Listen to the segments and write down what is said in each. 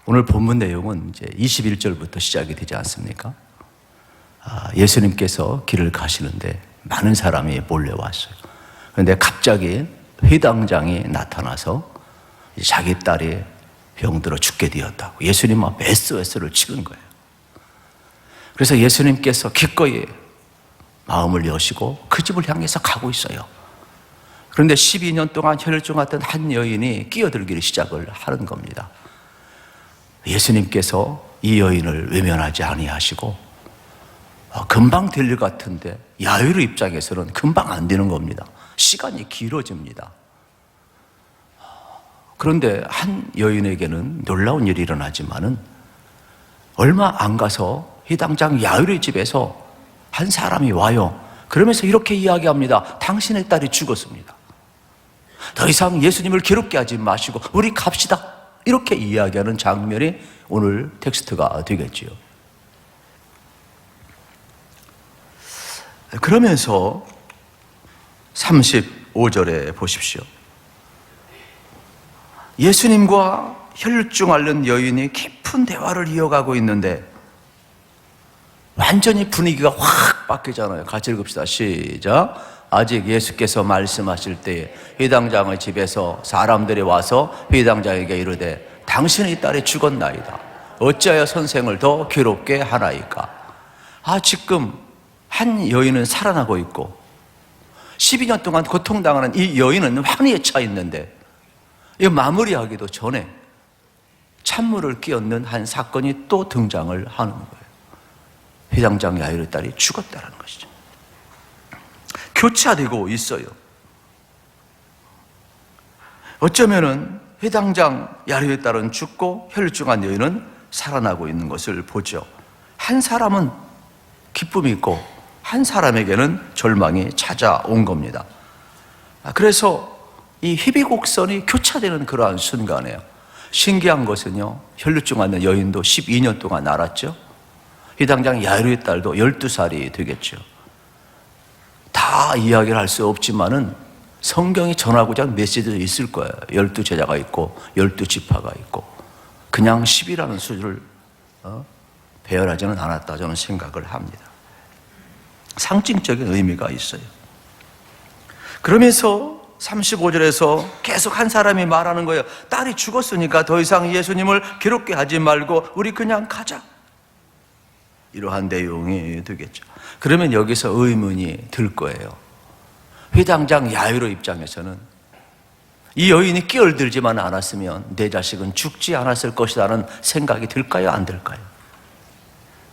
오늘 본문 내용은 이제 21절부터 시작이 되지 않습니까? 예수님께서 길을 가시는데 많은 사람이 몰려왔어요. 그런데 갑자기 회당장이 나타나서 자기 딸이 병들어 죽게 되었다고 예수님 앞에 SOS를 치는 거예요. 그래서 예수님께서 기꺼이 마음을 여시고 그 집을 향해서 가고 있어요. 그런데 12년 동안 혈혈증 같은 한 여인이 끼어들기를 시작을 하는 겁니다. 예수님께서 이 여인을 외면하지 아니하시고 금방 될 일 같은데 야유르 입장에서는 금방 안 되는 겁니다. 시간이 길어집니다. 그런데 한 여인에게는 놀라운 일이 일어나지만은 얼마 안 가서 회당장 야유르의 집에서 한 사람이 와요. 그러면서 이렇게 이야기합니다. 당신의 딸이 죽었습니다. 더 이상 예수님을 괴롭게 하지 마시고 우리 갑시다. 이렇게 이야기하는 장면이 오늘 텍스트가 되겠지요. 그러면서 35절에 보십시오. 예수님과 혈증 앓는 여인이 깊은 대화를 이어가고 있는데 완전히 분위기가 확 바뀌잖아요. 같이 읽읍시다. 시작. 아직 예수께서 말씀하실 때에 회당장의 집에서 사람들이 와서 회당장에게 이르되 당신의 딸이 죽었나이다. 어찌하여 선생을 더 괴롭게 하나이까? 지금 한 여인은 살아나고 있고 12년 동안 고통당하는 이 여인은 환희에 차 있는데 이 마무리하기도 전에 찬물을 끼얹는 한 사건이 또 등장을 하는 거예요. 회당장 야이르의 딸이 죽었다는 것이죠. 교차되고 있어요. 어쩌면은 회당장 야이르의 딸은 죽고 혈증한 여인은 살아나고 있는 것을 보죠. 한 사람은 기쁨이 있고 한 사람에게는 절망이 찾아온 겁니다. 그래서 이 희비곡선이 교차되는 그러한 순간이에요. 신기한 것은요, 혈루증 앓는 여인도 12년 동안 앓았죠. 회당장 야이르의 딸도 12살이 되겠죠. 다 이야기를 할 수 없지만은 성경이 전하고자 하는 메시지도 있을 거예요. 12제자가 있고 12지파가 있고 그냥 10이라는 수를 배열하지는 않았다 저는 생각을 합니다. 상징적인 의미가 있어요. 그러면서 35절에서 계속 한 사람이 말하는 거예요. 딸이 죽었으니까 더 이상 예수님을 괴롭게 하지 말고 우리 그냥 가자. 이러한 내용이 되겠죠. 그러면 여기서 의문이 들 거예요. 회당장 야이로 입장에서는 이 여인이 끼어들지만 않았으면 내 자식은 죽지 않았을 것이라는 생각이 들까요? 안 들까요?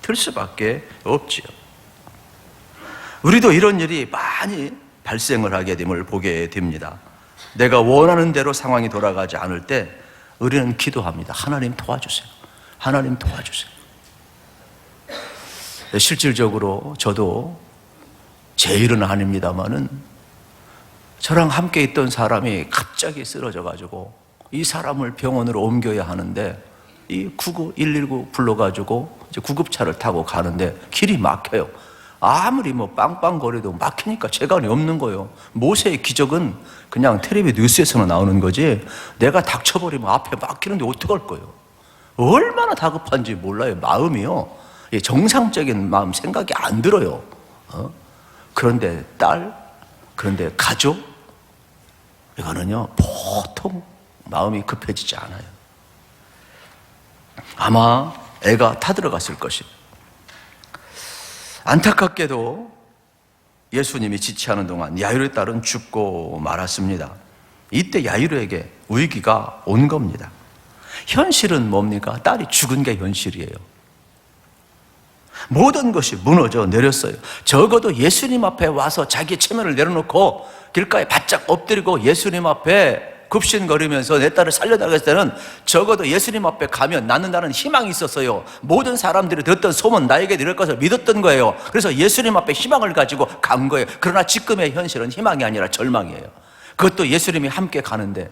들 수밖에 없지요. 우리도 이런 일이 많이 발생을 하게 됨을 보게 됩니다. 내가 원하는 대로 상황이 돌아가지 않을 때 우리는 기도합니다. 하나님 도와주세요. 하나님 도와주세요. 실질적으로 저도 제 일은 아닙니다만은 저랑 함께 있던 사람이 갑자기 쓰러져가지고 이 사람을 병원으로 옮겨야 하는데 이 119 불러가지고 이제 구급차를 타고 가는데 길이 막혀요. 아무리 빵빵거려도 막히니까 재간이 없는 거예요. 모세의 기적은 그냥 텔레비 뉴스에서는 나오는 거지 내가 닥쳐버리면 앞에 막히는데 어떡할 거예요. 얼마나 다급한지 몰라요. 마음이요. 정상적인 마음 생각이 안 들어요. 그런데 딸, 그런데 가족, 이거는요 보통 마음이 급해지지 않아요. 아마 애가 타들어갔을 것이에요. 안타깝게도 예수님이 지체하는 동안 야이로의 딸은 죽고 말았습니다. 이때 야이로에게 위기가 온 겁니다. 현실은 뭡니까? 딸이 죽은 게 현실이에요. 모든 것이 무너져 내렸어요. 적어도 예수님 앞에 와서 자기 체면을 내려놓고 길가에 바짝 엎드리고 예수님 앞에 굽신거리면서 내 딸을 살려달라고 했을 때는 적어도 예수님 앞에 가면 낫는다는 희망이 있었어요. 모든 사람들이 듣던 소문 나에게 이럴 것을 믿었던 거예요. 그래서 예수님 앞에 희망을 가지고 간 거예요. 그러나 지금의 현실은 희망이 아니라 절망이에요. 그것도 예수님이 함께 가는데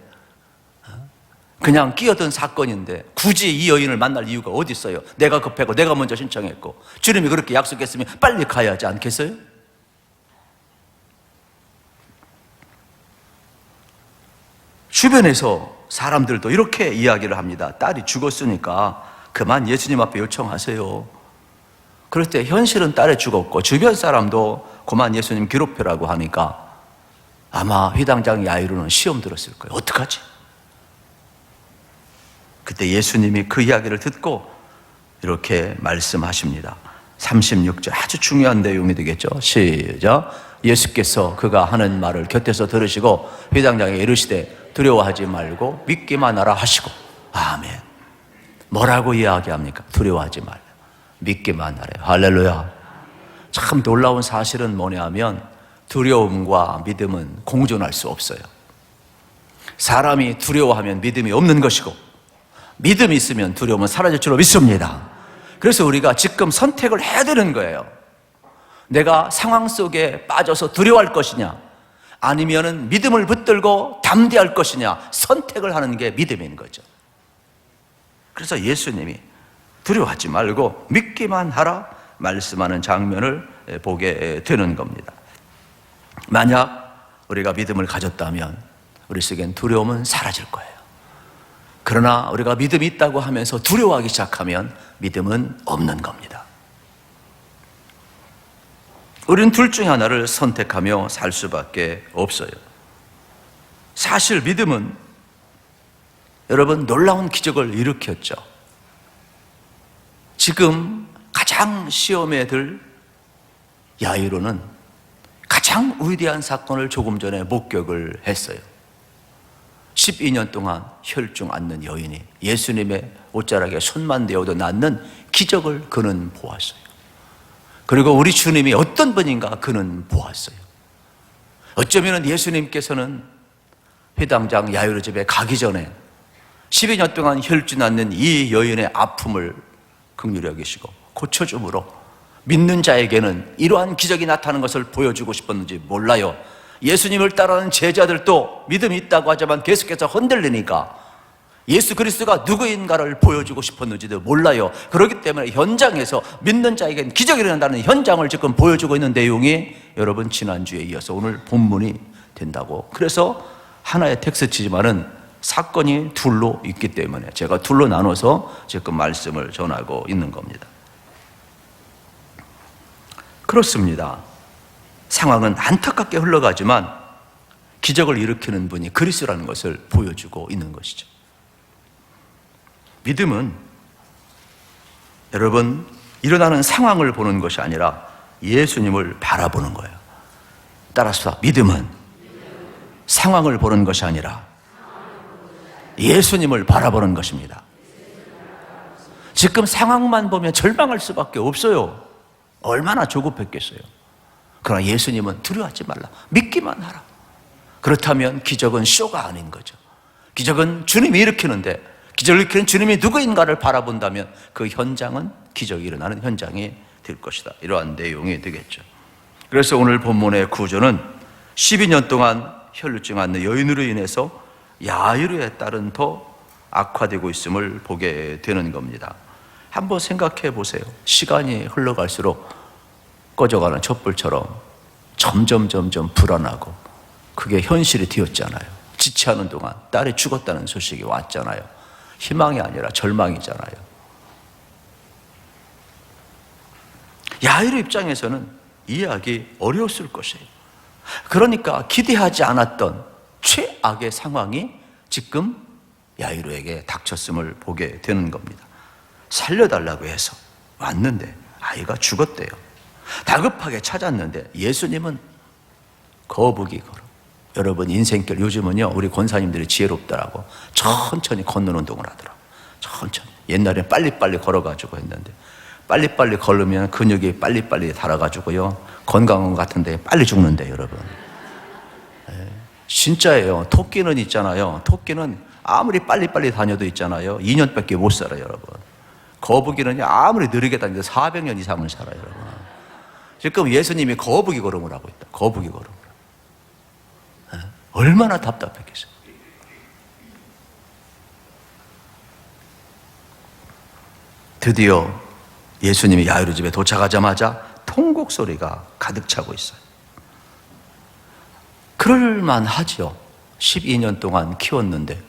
그냥 끼어든 사건인데 굳이 이 여인을 만날 이유가 어디 있어요? 내가 급하고 내가 먼저 신청했고 주님이 그렇게 약속했으면 빨리 가야 하지 않겠어요? 주변에서 사람들도 이렇게 이야기를 합니다. 딸이 죽었으니까 그만 예수님 앞에 요청하세요. 그럴 때 현실은 딸이 죽었고 주변 사람도 그만 예수님 기록표라고 하니까 아마 회당장 야이로는 시험 들었을 거예요. 어떡하지? 그때 예수님이 그 이야기를 듣고 이렇게 말씀하십니다. 36절, 아주 중요한 내용이 되겠죠. 시작. 예수께서 그가 하는 말을 곁에서 들으시고 회당장에 이르시되 두려워하지 말고 믿기만 하라 하시고. 아멘. 뭐라고 이야기합니까? 두려워하지 말라, 믿기만 하래. 할렐루야. 참 놀라운 사실은 뭐냐면 두려움과 믿음은 공존할 수 없어요. 사람이 두려워하면 믿음이 없는 것이고 믿음이 있으면 두려움은 사라질 줄로 믿습니다. 그래서 우리가 지금 선택을 해야 되는 거예요. 내가 상황 속에 빠져서 두려워할 것이냐, 아니면은 믿음을 붙들고 담대할 것이냐, 선택을 하는 게 믿음인 거죠. 그래서 예수님이 두려워하지 말고 믿기만 하라 말씀하는 장면을 보게 되는 겁니다. 만약 우리가 믿음을 가졌다면 우리 속엔 두려움은 사라질 거예요. 그러나 우리가 믿음이 있다고 하면서 두려워하기 시작하면 믿음은 없는 겁니다. 우리는 둘 중에 하나를 선택하며 살 수밖에 없어요. 사실 믿음은 여러분 놀라운 기적을 일으켰죠. 지금 가장 시험에 들 야이로는 가장 위대한 사건을 조금 전에 목격을 했어요. 12년 동안 혈중 앓는 여인이 예수님의 옷자락에 손만 대어도 낫는 기적을 그는 보았어요. 그리고 우리 주님이 어떤 분인가 그는 보았어요. 어쩌면 예수님께서는 회당장 야이로 집에 가기 전에 12년 동안 혈중 앓는 이 여인의 아픔을 긍휼히 여기시고 고쳐줌으로 믿는 자에게는 이러한 기적이 나타나는 것을 보여주고 싶었는지 몰라요. 예수님을 따르는 제자들도 믿음이 있다고 하지만 계속해서 흔들리니까 예수 그리스도가 누구인가를 보여주고 싶었는지도 몰라요. 그렇기 때문에 현장에서 믿는 자에게는 기적이 일어난다는 현장을 지금 보여주고 있는 내용이 여러분 지난주에 이어서 오늘 본문이 된다고. 그래서 하나의 텍스트지만은 사건이 둘로 있기 때문에 제가 둘로 나눠서 지금 말씀을 전하고 있는 겁니다. 그렇습니다. 상황은 안타깝게 흘러가지만 기적을 일으키는 분이 그리스도라는 것을 보여주고 있는 것이죠. 믿음은 여러분 일어나는 상황을 보는 것이 아니라 예수님을 바라보는 거예요. 따라서 믿음은 상황을 보는 것이 아니라 예수님을 바라보는 것입니다. 지금 상황만 보면 절망할 수밖에 없어요. 얼마나 조급했겠어요. 그러나 예수님은 두려워하지 말라, 믿기만 하라. 그렇다면 기적은 쇼가 아닌 거죠. 기적은 주님이 일으키는데 기적을 일으키는 주님이 누구인가를 바라본다면 그 현장은 기적이 일어나는 현장이 될 것이다. 이러한 내용이 되겠죠. 그래서 오늘 본문의 구조는 12년 동안 혈루증 앓는 여인으로 인해서 야이로의 딸은 더 악화되고 있음을 보게 되는 겁니다. 한번 생각해 보세요. 시간이 흘러갈수록 꺼져가는 촛불처럼 점점 불안하고 그게 현실이 되었잖아요. 지체하는 동안 딸이 죽었다는 소식이 왔잖아요. 희망이 아니라 절망이잖아요. 야이로 입장에서는 이해하기 어려웠을 것이에요. 그러니까 기대하지 않았던 최악의 상황이 지금 야이로에게 닥쳤음을 보게 되는 겁니다. 살려달라고 해서 왔는데 아이가 죽었대요. 다급하게 찾았는데 예수님은 거북이 걸어. 여러분 인생길 요즘은요 우리 권사님들이 지혜롭더라고. 천천히 걷는 운동을 하더라고. 천천히. 옛날에 빨리빨리 걸어가지고 했는데 빨리빨리 걸으면 근육이 빨리빨리 닳아가지고요 건강한 것 같은데 빨리 죽는데 여러분. 진짜예요. 토끼는 있잖아요. 토끼는 아무리 빨리빨리 다녀도 있잖아요 2년밖에 못 살아요 여러분. 거북이는 아무리 느리게 다녀도 400년 이상을 살아요 여러분. 지금 예수님이 거북이 걸음을 하고 있다. 거북이 걸음을. 얼마나 답답했겠어요. 드디어 예수님이 야이로 집에 도착하자마자 통곡 소리가 가득 차고 있어요. 그럴만 하죠. 12년 동안 키웠는데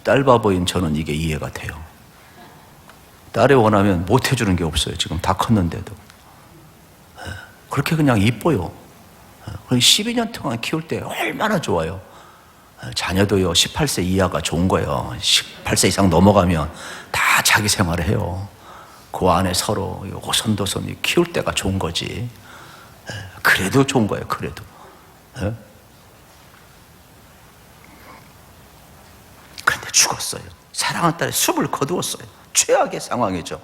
딸바보인 저는 이게 이해가 돼요. 딸이 원하면 못 해주는 게 없어요. 지금 다 컸는데도. 그렇게 그냥 이뻐요. 12년 동안 키울 때 얼마나 좋아요. 자녀도요, 18세 이하가 좋은 거예요. 18세 이상 넘어가면 다 자기 생활을 해요. 그 안에 서로 오손도손 키울 때가 좋은 거지. 그래도 좋은 거예요, 그래도. 그런데 죽었어요. 사랑한 딸의 숨을 거두었어요. 최악의 상황이죠.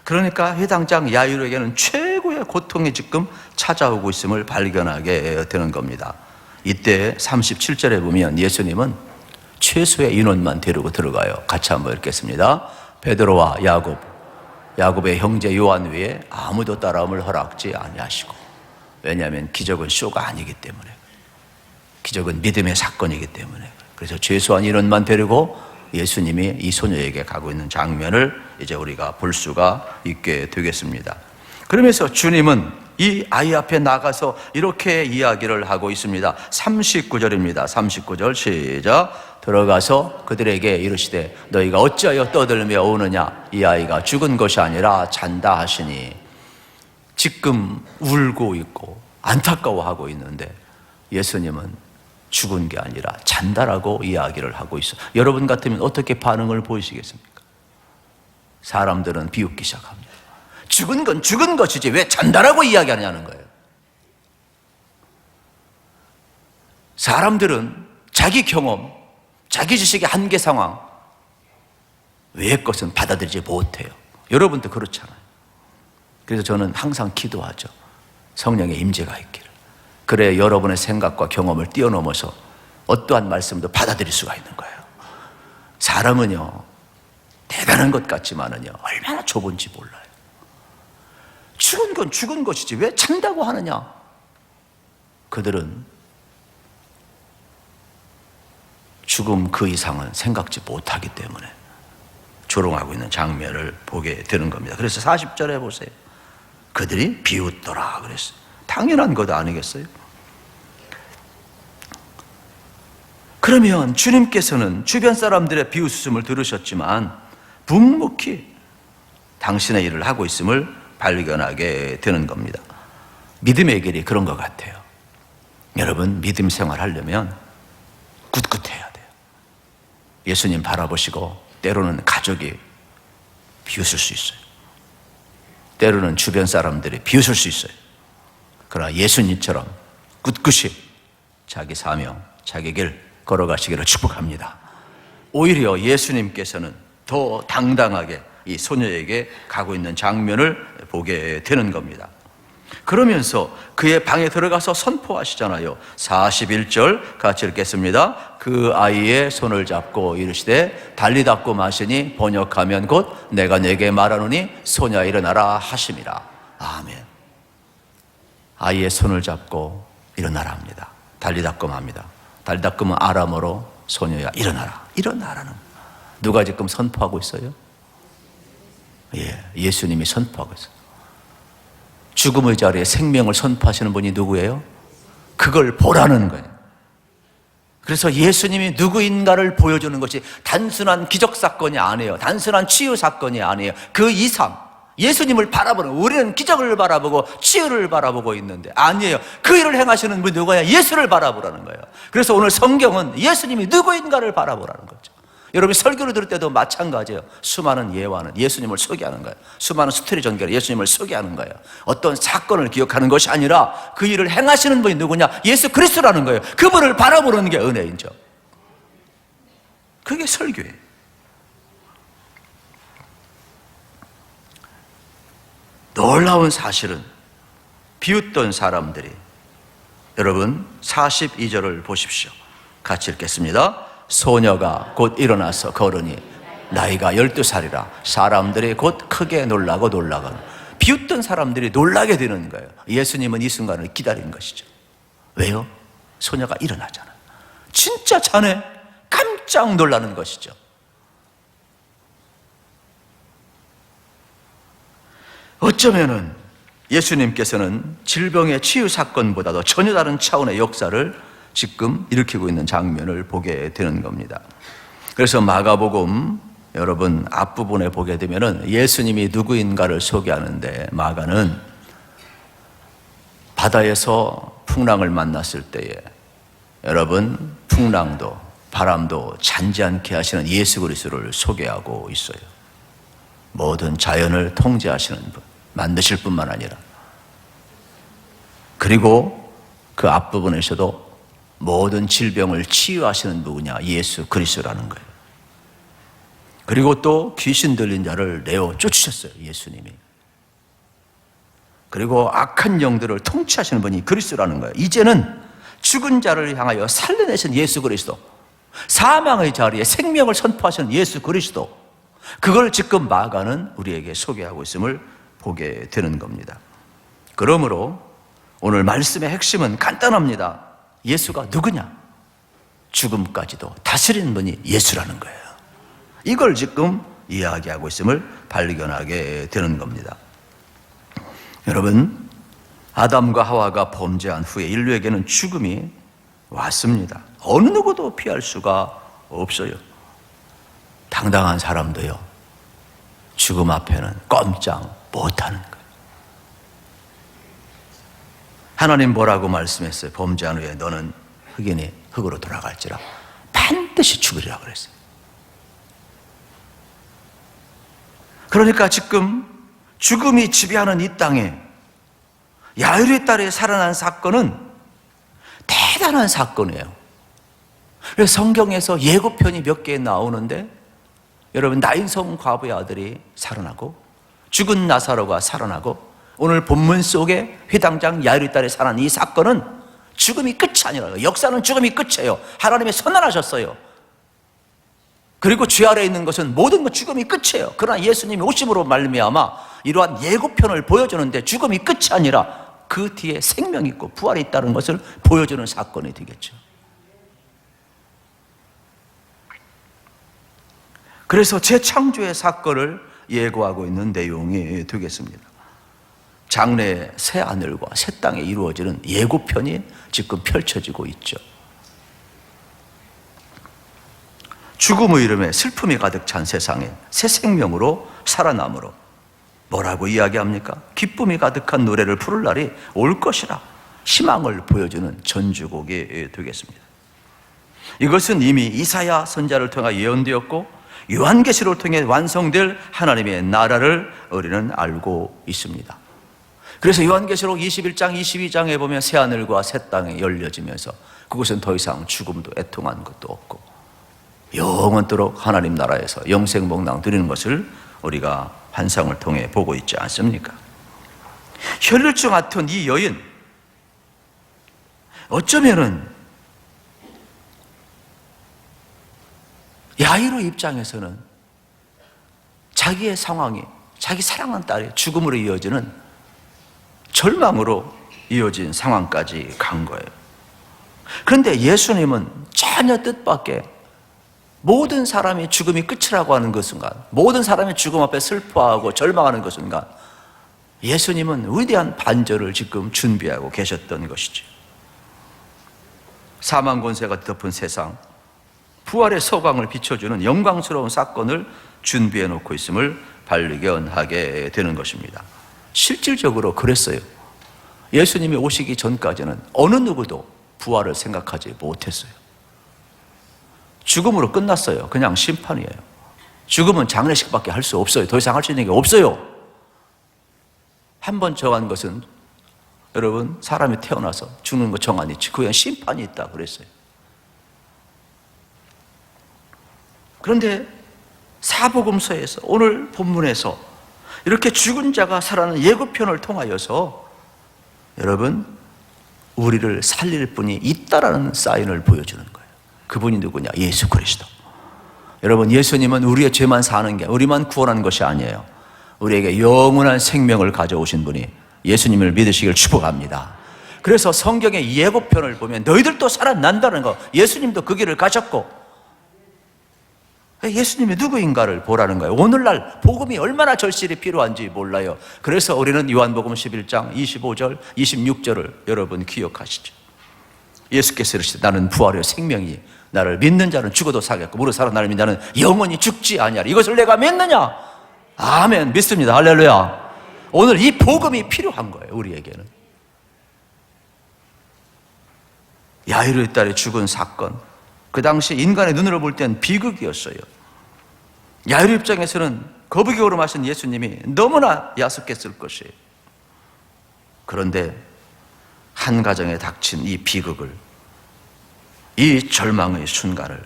그러니까 해당장 야이로에게는 최고의 고통이 지금 찾아오고 있음을 발견하게 되는 겁니다. 이때 37절에 보면 예수님은 최소의 인원만 데리고 들어가요. 같이 한번 읽겠습니다. 베드로와 야곱의 형제 요한 외에 아무도 따라옴을 허락지 아니하시고, 왜냐하면 기적은 쇼가 아니기 때문에, 기적은 믿음의 사건이기 때문에. 그래서 최소한 인원만 데리고 예수님이 이 소녀에게 가고 있는 장면을 이제 우리가 볼 수가 있게 되겠습니다. 그러면서 주님은 이 아이 앞에 나가서 이렇게 이야기를 하고 있습니다. 39절입니다. 39절 시작. 들어가서 그들에게 이르시되 너희가 어찌하여 떠들며 오느냐, 이 아이가 죽은 것이 아니라 잔다 하시니. 지금 울고 있고 안타까워하고 있는데 예수님은 죽은 게 아니라 잔다라고 이야기를 하고 있어요. 여러분 같으면 어떻게 반응을 보이시겠습니까? 사람들은 비웃기 시작합니다. 죽은 건 죽은 것이지 왜 잔다라고 이야기하냐는 거예요. 사람들은 자기 경험, 자기 지식의 한계 상황 외의 것은 받아들이지 못해요. 여러분도 그렇잖아요. 그래서 저는 항상 기도하죠. 성령의 임재가 있기를. 그래 여러분의 생각과 경험을 뛰어넘어서 어떠한 말씀도 받아들일 수가 있는 거예요. 사람은요, 대단한 것 같지만은요, 얼마나 좁은지 몰라요. 죽은 건 죽은 것이지 왜 찬다고 하느냐. 그들은 죽음 그 이상은 생각지 못하기 때문에 조롱하고 있는 장면을 보게 되는 겁니다. 그래서 40절에 보세요. 그들이 비웃더라 그랬어요. 당연한 것 아니겠어요? 그러면 주님께서는 주변 사람들의 비웃음을 들으셨지만 묵묵히 당신의 일을 하고 있음을 발견하게 되는 겁니다. 믿음의 길이 그런 것 같아요. 여러분, 믿음 생활하려면 꿋꿋해야 돼요. 예수님 바라보시고 때로는 가족이 비웃을 수 있어요. 때로는 주변 사람들이 비웃을 수 있어요. 그러나 예수님처럼 꿋꿋이 자기 사명, 자기 길 걸어가시기를 축복합니다. 오히려 예수님께서는 더 당당하게 이 소녀에게 가고 있는 장면을 보게 되는 겁니다. 그러면서 그의 방에 들어가서 선포하시잖아요. 41절 같이 읽겠습니다. 그 아이의 손을 잡고 이르시되 달리닫고 마시니 번역하면 곧 내가 내게 말하노니 소녀 일어나라 하심이라. 아멘. 아이의 손을 잡고 일어나라 합니다. 달리닫고 맙니다. 달리닫고는 아람어로 소녀야 일어나라, 일어나라는. 누가 지금 선포하고 있어요? 예수님이 선포하고 있어요. 죽음의 자리에 생명을 선포하시는 분이 누구예요? 그걸 보라는 거예요. 그래서 예수님이 누구인가를 보여주는 것이 단순한 기적 사건이 아니에요. 단순한 치유 사건이 아니에요. 그 이상 예수님을 바라보는, 우리는 기적을 바라보고 치유를 바라보고 있는데 아니에요. 그 일을 행하시는 분이 누구냐? 예수를 바라보라는 거예요. 그래서 오늘 성경은 예수님이 누구인가를 바라보라는 거죠. 여러분이 설교를 들을 때도 마찬가지예요. 수많은 예화는 예수님을 소개하는 거예요. 수많은 스토리 전개로 예수님을 소개하는 거예요. 어떤 사건을 기억하는 것이 아니라 그 일을 행하시는 분이 누구냐? 예수 그리스도라는 거예요. 그분을 바라보는 게 은혜인죠. 그게 설교예요. 놀라운 사실은 비웃던 사람들이, 여러분 42절을 보십시오. 같이 읽겠습니다. 소녀가 곧 일어나서 걸으니 나이가 12살이라 사람들이 곧 크게 놀라고 놀라거나. 비웃던 사람들이 놀라게 되는 거예요. 예수님은 이 순간을 기다린 것이죠. 왜요? 소녀가 일어나잖아. 진짜 자네 깜짝 놀라는 것이죠. 어쩌면은 예수님께서는 질병의 치유 사건보다도 전혀 다른 차원의 역사를 지금 일으키고 있는 장면을 보게 되는 겁니다. 그래서 마가복음 여러분 앞부분에 보게 되면은 예수님이 누구인가를 소개하는데, 마가는 바다에서 풍랑을 만났을 때에 여러분 풍랑도 바람도 잔지 않게 하시는 예수 그리스도를 소개하고 있어요. 모든 자연을 통제하시는 분, 만드실 뿐만 아니라, 그리고 그 앞부분에서도 모든 질병을 치유하시는 누구냐? 예수 그리스도라는 거예요. 그리고 또 귀신 들린 자를 내어 쫓으셨어요, 예수님이. 그리고 악한 영들을 통치하시는 분이 그리스도라는 거예요. 이제는 죽은 자를 향하여 살려내신 예수 그리스도, 사망의 자리에 생명을 선포하시는 예수 그리스도, 그걸 지금 마가는 우리에게 소개하고 있음을 보게 되는 겁니다. 그러므로 오늘 말씀의 핵심은 간단합니다. 예수가 누구냐? 죽음까지도 다스리는 분이 예수라는 거예요. 이걸 지금 이야기하고 있음을 발견하게 되는 겁니다. 여러분, 아담과 하와가 범죄한 후에 인류에게는 죽음이 왔습니다. 어느 누구도 피할 수가 없어요. 당당한 사람도요, 죽음 앞에는 꼼짝 못하는 거예요. 하나님 뭐라고 말씀했어요? 범죄한 후에 너는 흑인이 흑으로 돌아갈지라 반드시 죽으리라 그랬어요. 그러니까 지금 죽음이 지배하는 이 땅에 야일의 딸이 살아난 사건은 대단한 사건이에요. 그래서 성경에서 예고편이 몇 개 나오는데, 여러분 나인성 과부의 아들이 살아나고 죽은 나사로가 살아나고, 오늘 본문 속에 회당장 야일의 딸이 살아난 이 사건은 죽음이 끝이 아니라요. 역사는 죽음이 끝이에요. 하나님이 선언하셨어요. 그리고 죄 아래에 있는 것은 모든 것 죽음이 끝이에요. 그러나 예수님이 오심으로 말미암아 이러한 예고편을 보여주는데, 죽음이 끝이 아니라 그 뒤에 생명이 있고 부활이 있다는 것을 보여주는 사건이 되겠죠. 그래서 재창조의 사건을 예고하고 있는 내용이 되겠습니다. 장래의 새 하늘과 새 땅에 이루어지는 예고편이 지금 펼쳐지고 있죠. 죽음의 이름에 슬픔이 가득 찬 세상에 새 생명으로 살아남으로 뭐라고 이야기합니까? 기쁨이 가득한 노래를 부를 날이 올 것이라 희망을 보여주는 전주곡이 되겠습니다. 이것은 이미 이사야 선지자를 통해 예언되었고 요한계시록을 통해 완성될 하나님의 나라를 우리는 알고 있습니다. 그래서 요한계시록 21장 22장에 보면 새하늘과 새 땅이 열려지면서 그곳은 더 이상 죽음도 애통한 것도 없고 영원토록 하나님 나라에서 영생복락 누리는 것을 우리가 환상을 통해 보고 있지 않습니까? 혈류증 같은 이 여인, 어쩌면은 야이로 입장에서는 자기의 상황이, 자기 사랑하는 딸의 죽음으로 이어지는 절망으로 이어진 상황까지 간 거예요. 그런데 예수님은 전혀 뜻밖의 모든 사람이 죽음이 끝이라고 하는 그 순간, 모든 사람이 죽음 앞에 슬퍼하고 절망하는 그 순간, 예수님은 위대한 반절을 지금 준비하고 계셨던 것이죠. 사망 권세가 덮은 세상, 부활의 서광을 비춰주는 영광스러운 사건을 준비해 놓고 있음을 발견하게 되는 것입니다. 실질적으로 그랬어요. 예수님이 오시기 전까지는 어느 누구도 부활을 생각하지 못했어요. 죽음으로 끝났어요. 그냥 심판이에요. 죽음은 장례식밖에 할 수 없어요. 더 이상 할 수 있는 게 없어요. 한 번 정한 것은, 여러분, 사람이 태어나서 죽는 거 정한 이치, 그에 심판이 있다 그랬어요. 그런데 사복음서에서, 오늘 본문에서 이렇게 죽은 자가 살아나는 예고편을 통하여서 여러분, 우리를 살릴 분이 있다라는 사인을 보여주는 거예요. 그분이 누구냐? 예수 그리스도. 여러분, 예수님은 우리의 죄만 사는 게, 우리만 구원하는 것이 아니에요. 우리에게 영원한 생명을 가져오신 분이 예수님을 믿으시길 축복합니다. 그래서 성경의 예고편을 보면 너희들도 살아난다는 거, 예수님도 그 길을 가셨고, 예수님이 누구인가를 보라는 거예요. 오늘날 복음이 얼마나 절실히 필요한지 몰라요. 그래서 우리는 요한복음 11장 25절 26절을 여러분 기억하시죠. 예수께서 이르시되 나는 부활의 생명이 나를 믿는 자는 죽어도 살겠고 무릇 살아 나를 믿는 자는 영원히 죽지 아니하리. 이것을 내가 믿느냐? 아멘. 믿습니다. 할렐루야. 오늘 이 복음이 필요한 거예요, 우리에게는. 야이로의 딸이 죽은 사건, 그 당시 인간의 눈으로 볼 땐 비극이었어요. 야이로 입장에서는 거북이 오름하신 예수님이 너무나 야속했을 것이에요. 그런데 한 가정에 닥친 이 비극을, 이 절망의 순간을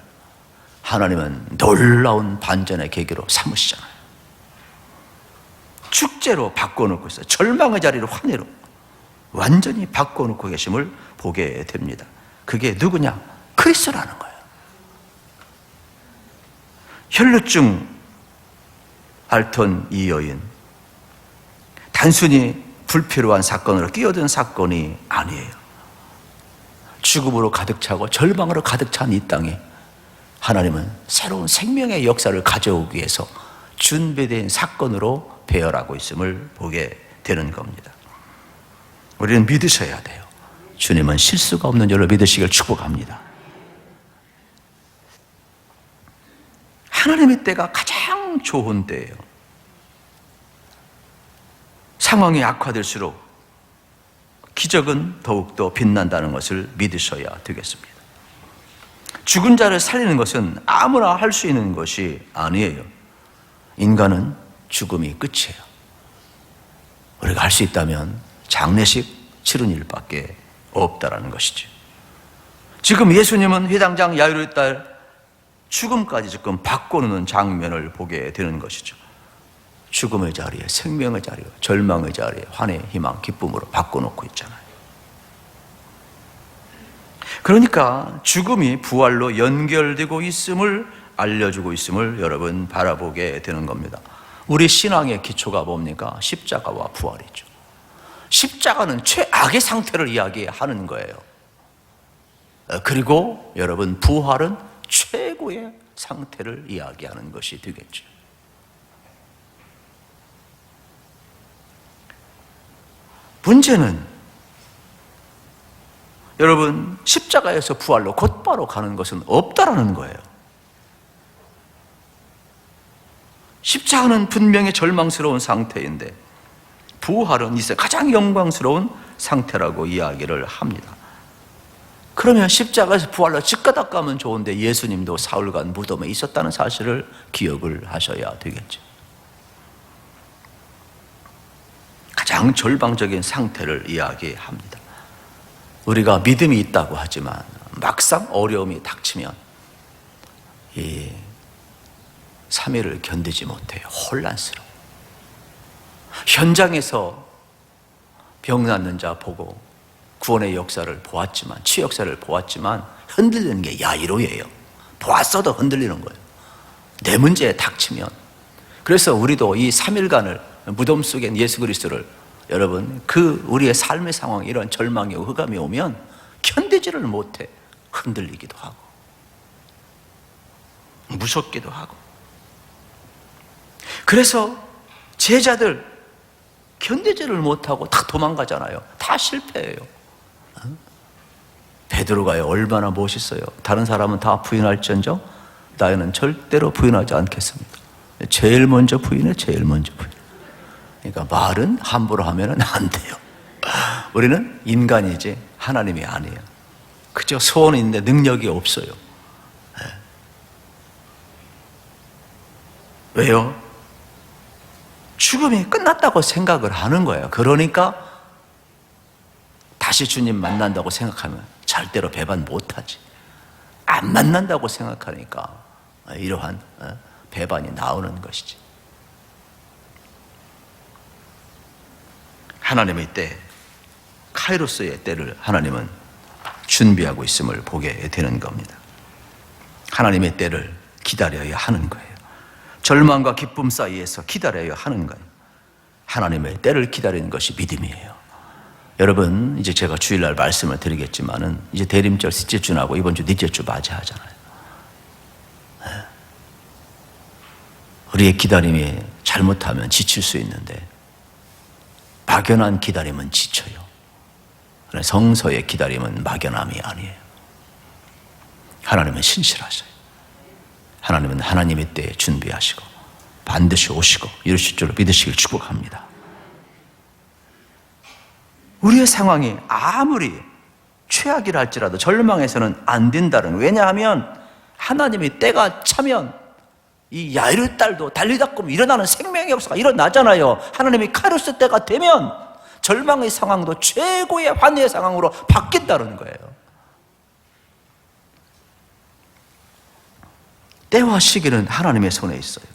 하나님은 놀라운 반전의 계기로 삼으시잖아요. 축제로 바꿔놓고 있어요. 절망의 자리를 환희로 완전히 바꿔놓고 계심을 보게 됩니다. 그게 누구냐? 그리스도라는 거예요. 혈루증 앓던 이 여인, 단순히 불필요한 사건으로 끼어든 사건이 아니에요. 죽음으로 가득 차고 절망으로 가득 찬 이 땅에 하나님은 새로운 생명의 역사를 가져오기 위해서 준비된 사건으로 배열하고 있음을 보게 되는 겁니다. 우리는 믿으셔야 돼요. 주님은 실수가 없는 줄로 믿으시길 축복합니다. 하나님의 때가 가장 좋은 때예요. 상황이 악화될수록 기적은 더욱더 빛난다는 것을 믿으셔야 되겠습니다. 죽은 자를 살리는 것은 아무나 할 수 있는 것이 아니에요. 인간은 죽음이 끝이에요. 우리가 할 수 있다면 장례식 치른 일밖에 없다라는 것이죠. 지금 예수님은 회당장 야이로의 딸 죽음까지 지금 바꿔놓는 장면을 보게 되는 것이죠. 죽음의 자리에 생명의 자리에 절망의 자리에 환희, 희망, 기쁨으로 바꿔놓고 있잖아요. 그러니까 죽음이 부활로 연결되고 있음을 알려주고 있음을 여러분 바라보게 되는 겁니다. 우리 신앙의 기초가 뭡니까? 십자가와 부활이죠. 십자가는 최악의 상태를 이야기하는 거예요. 그리고 여러분 부활은 최고의 상태를 이야기하는 것이 되겠죠. 문제는 여러분 십자가에서 부활로 곧바로 가는 것은 없다라는 거예요. 십자가는 분명히 절망스러운 상태인데 부활은 이제 가장 영광스러운 상태라고 이야기를 합니다. 그러면 십자가에서 부활로 직가닥 가면 좋은데 예수님도 사흘간 무덤에 있었다는 사실을 기억을 하셔야 되겠죠. 가장 절망적인 상태를 이야기합니다. 우리가 믿음이 있다고 하지만 막상 어려움이 닥치면 이 3일을 견디지 못해요. 혼란스러워. 현장에서 병 낫는 자 보고 구원의 역사를 보았지만, 치유 역사를 보았지만 흔들리는 게 야이로예요. 보았어도 흔들리는 거예요. 내 문제에 닥치면. 그래서 우리도 이 3일간을 무덤 속에 예수 그리스도를 여러분 그 우리의 삶의 상황 이런 절망이 흑암이 오면 견디지를 못해 흔들리기도 하고 무섭기도 하고 그래서 제자들 견디지를 못하고 다 도망가잖아요. 다 실패해요. 베드로가 얼마나 멋있어요. 다른 사람은 다 부인할지언정 나는 절대로 부인하지 않겠습니다. 제일 먼저 부인해. 제일 먼저 부인. 그러니까 말은 함부로 하면 안 돼요. 우리는 인간이지 하나님이 아니에요. 그저 소원이 있는데 능력이 없어요. 왜요? 죽음이 끝났다고 생각을 하는 거예요. 그러니까 다시 주님 만난다고 생각하면 절대로 배반 못하지. 안 만난다고 생각하니까 이러한 배반이 나오는 것이지. 하나님의 때, 카이로스의 때를 하나님은 준비하고 있음을 보게 되는 겁니다. 하나님의 때를 기다려야 하는 거예요. 절망과 기쁨 사이에서 기다려야 하는 거예요. 하나님의 때를 기다리는 것이 믿음이에요. 여러분, 이제 제가 주일날 말씀을 드리겠지만은 이제 대림절 셋째 주하고 이번 주 넷째 주 맞이하잖아요. 우리의 기다림이 잘못하면 지칠 수 있는데 막연한 기다림은 지쳐요. 성서의 기다림은 막연함이 아니에요. 하나님은 신실하셔요. 하나님은 하나님의 때에 준비하시고 반드시 오시고 이루실 줄로 믿으시길 축복합니다. 우리의 상황이 아무리 최악이라 할지라도 절망해서는 안 된다는, 왜냐하면 하나님의 때가 차면 이 야이르 딸도 달리다 보면 일어나는 생명의 역사가 일어나잖아요. 하나님의 카이로스 때가 되면 절망의 상황도 최고의 환희의 상황으로 바뀐다는 거예요. 때와 시기는 하나님의 손에 있어요.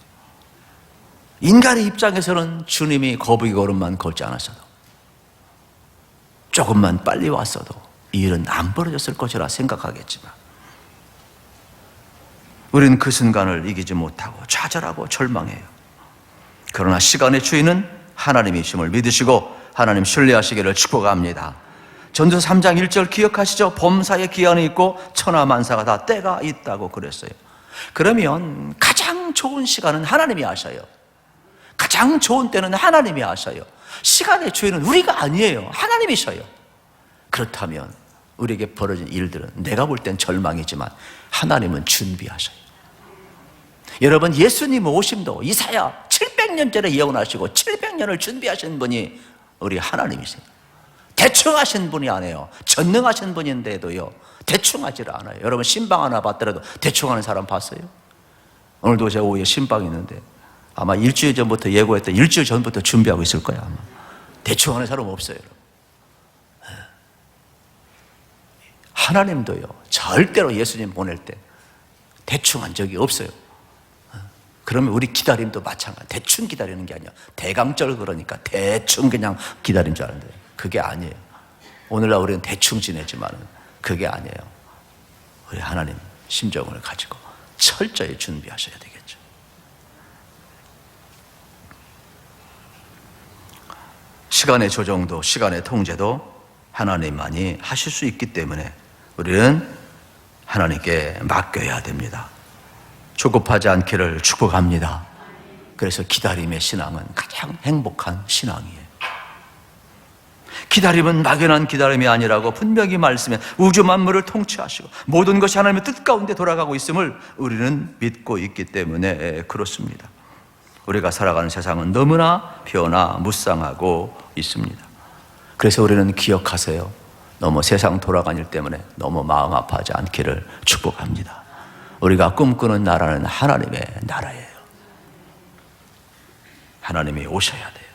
인간의 입장에서는 주님이 거북이 걸음만 걷지 않았어도, 조금만 빨리 왔어도 이 일은 안 벌어졌을 것이라 생각하겠지만, 우리는 그 순간을 이기지 못하고 좌절하고 절망해요. 그러나 시간의 주인은 하나님이심을 믿으시고 하나님 신뢰하시기를 축복합니다. 전도서 3장 1절 기억하시죠? 범사에 기한이 있고 천하만사가 다 때가 있다고 그랬어요. 그러면 가장 좋은 시간은 하나님이 아셔요. 가장 좋은 때는 하나님이 아셔요. 시간의 주인은 우리가 아니에요. 하나님이셔요. 그렇다면 우리에게 벌어진 일들은 내가 볼 땐 절망이지만 하나님은 준비하셔요. 여러분, 예수님 오심도 이사야 700년 전에 예언하시고 700년을 준비하신 분이 우리 하나님이세요. 대충 하신 분이 아니에요. 전능하신 분인데도요, 대충 하지를 않아요. 여러분, 신방 하나 봤더라도 대충 하는 사람 봤어요? 오늘도 제가 오후에 신방이 있는데 아마 일주일 전부터 예고했던, 일주일 전부터 준비하고 있을 거야. 아마 대충 하는 사람 없어요. 하나님도요, 절대로 예수님 보낼 때 대충 한 적이 없어요. 그러면 우리 기다림도 마찬가지. 대충 기다리는 게 아니야. 대강절 그러니까 대충 그냥 기다린 줄 아는데 그게 아니에요. 오늘날 우리는 대충 지내지만은 그게 아니에요. 우리 하나님 심정을 가지고 철저히 준비하셔야 되겠죠. 시간의 조정도 시간의 통제도 하나님만이 하실 수 있기 때문에 우리는 하나님께 맡겨야 됩니다. 조급하지 않기를 축복합니다. 그래서 기다림의 신앙은 가장 행복한 신앙이에요. 기다림은 막연한 기다림이 아니라고 분명히 말씀해 우주 만물을 통치하시고 모든 것이 하나님의 뜻 가운데 돌아가고 있음을 우리는 믿고 있기 때문에 그렇습니다. 우리가 살아가는 세상은 너무나 변화 무쌍하고 있습니다. 그래서 우리는 기억하세요. 너무 세상 돌아가는 일 때문에 너무 마음 아파하지 않기를 축복합니다. 우리가 꿈꾸는 나라는 하나님의 나라예요. 하나님이 오셔야 돼요.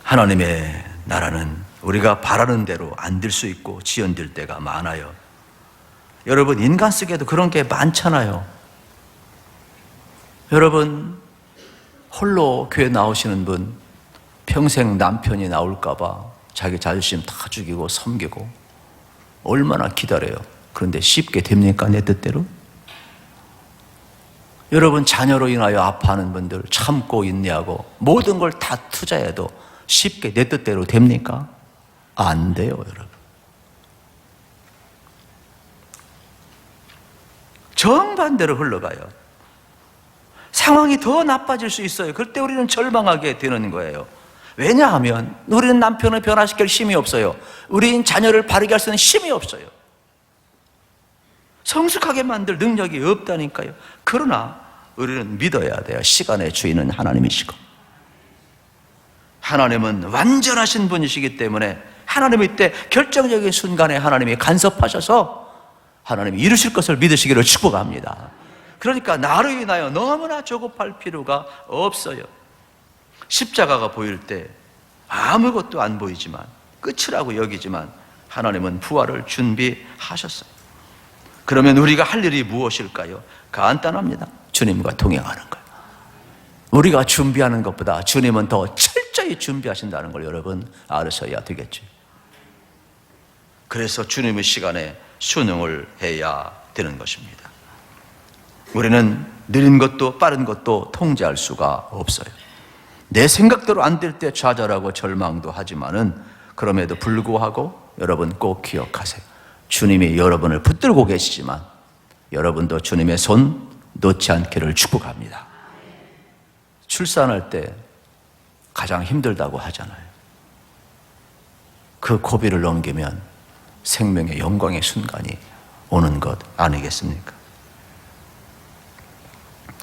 하나님의 나라는 우리가 바라는 대로 안 될 수 있고 지연될 때가 많아요. 여러분, 인간 속에도 그런 게 많잖아요. 여러분, 홀로 교회 나오시는 분, 평생 남편이 나올까 봐 자기 자존심 다 죽이고 섬기고 얼마나 기다려요. 그런데 쉽게 됩니까? 내 뜻대로? 여러분, 자녀로 인하여 아파하는 분들 참고 인내하고 모든 걸 다 투자해도 쉽게 내 뜻대로 됩니까? 안 돼요, 여러분. 정반대로 흘러가요. 상황이 더 나빠질 수 있어요. 그때 우리는 절망하게 되는 거예요. 왜냐하면 우리는 남편을 변화시킬 힘이 없어요. 우리는 자녀를 바르게 할 수 있는 힘이 없어요. 성숙하게 만들 능력이 없다니까요. 그러나 우리는 믿어야 돼요. 시간의 주인은 하나님이시고 하나님은 완전하신 분이시기 때문에 하나님의 때 결정적인 순간에 하나님이 간섭하셔서 하나님이 이루실 것을 믿으시기를 축복합니다. 그러니까 나로 인하여 너무나 조급할 필요가 없어요. 십자가가 보일 때 아무것도 안 보이지만 끝이라고 여기지만 하나님은 부활을 준비하셨어요. 그러면 우리가 할 일이 무엇일까요? 간단합니다. 주님과 동행하는 거예요. 우리가 준비하는 것보다 주님은 더 철저히 준비하신다는 걸 여러분 알으셔야 되겠죠. 그래서 주님의 시간에 순응을 해야 되는 것입니다. 우리는 느린 것도 빠른 것도 통제할 수가 없어요. 내 생각대로 안 될 때 좌절하고 절망도 하지만은 그럼에도 불구하고 여러분 꼭 기억하세요. 주님이 여러분을 붙들고 계시지만 여러분도 주님의 손 놓지 않기를 축복합니다. 출산할 때 가장 힘들다고 하잖아요. 그 고비를 넘기면 생명의 영광의 순간이 오는 것 아니겠습니까?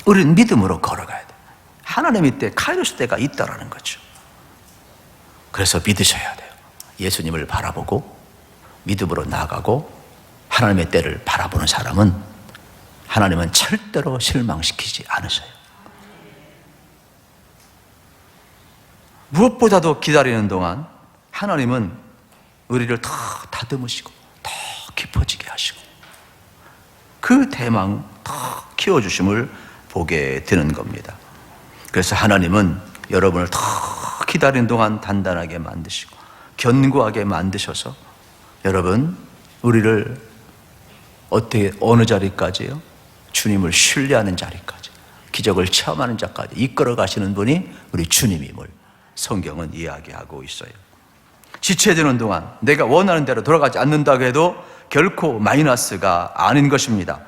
우리는 믿음으로 걸어가야 돼요. 하나님의 때, 카이로스 때가 있다라는 거죠. 그래서 믿으셔야 돼요. 예수님을 바라보고 믿음으로 나아가고 하나님의 때를 바라보는 사람은 하나님은 절대로 실망시키지 않으셔요. 무엇보다도 기다리는 동안 하나님은 우리를 더 다듬으시고 더 깊어지게 하시고 그 대망 더 키워주심을 보게 되는 겁니다. 그래서 하나님은 여러분을 더 기다리는 동안 단단하게 만드시고 견고하게 만드셔서 여러분 우리를 어떻게 어느 자리까지요? 주님을 신뢰하는 자리까지, 기적을 체험하는 자까지 이끌어 가시는 분이 우리 주님임을 성경은 이야기하고 있어요. 지체되는 동안 내가 원하는 대로 돌아가지 않는다고 해도 결코 마이너스가 아닌 것입니다.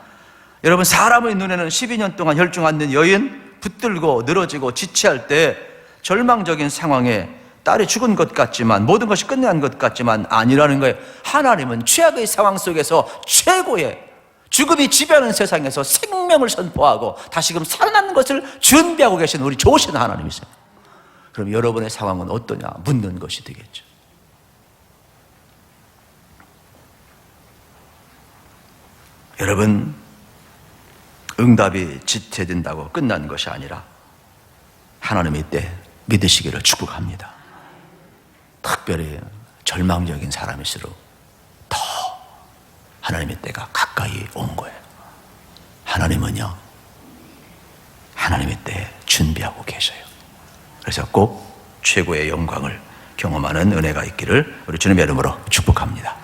여러분, 사람의 눈에는 12년 동안 혈중 않는 여인 붙들고 늘어지고 지체할 때 절망적인 상황에 딸이 죽은 것 같지만 모든 것이 끝난 것 같지만 아니라는 거예요. 하나님은 최악의 상황 속에서 최고의 죽음이 지배하는 세상에서 생명을 선포하고 다시금 살아나는 것을 준비하고 계신 우리 좋으신 하나님이세요. 그럼 여러분의 상황은 어떠냐 묻는 것이 되겠죠. 여러분, 응답이 지체된다고 끝난 것이 아니라 하나님의 때 믿으시기를 축복합니다. 특별히 절망적인 사람일수록 더 하나님의 때가 가까이 온 거예요. 하나님은요, 하나님의 때 준비하고 계셔요. 그래서 꼭 최고의 영광을 경험하는 은혜가 있기를 우리 주님의 이름으로 축복합니다.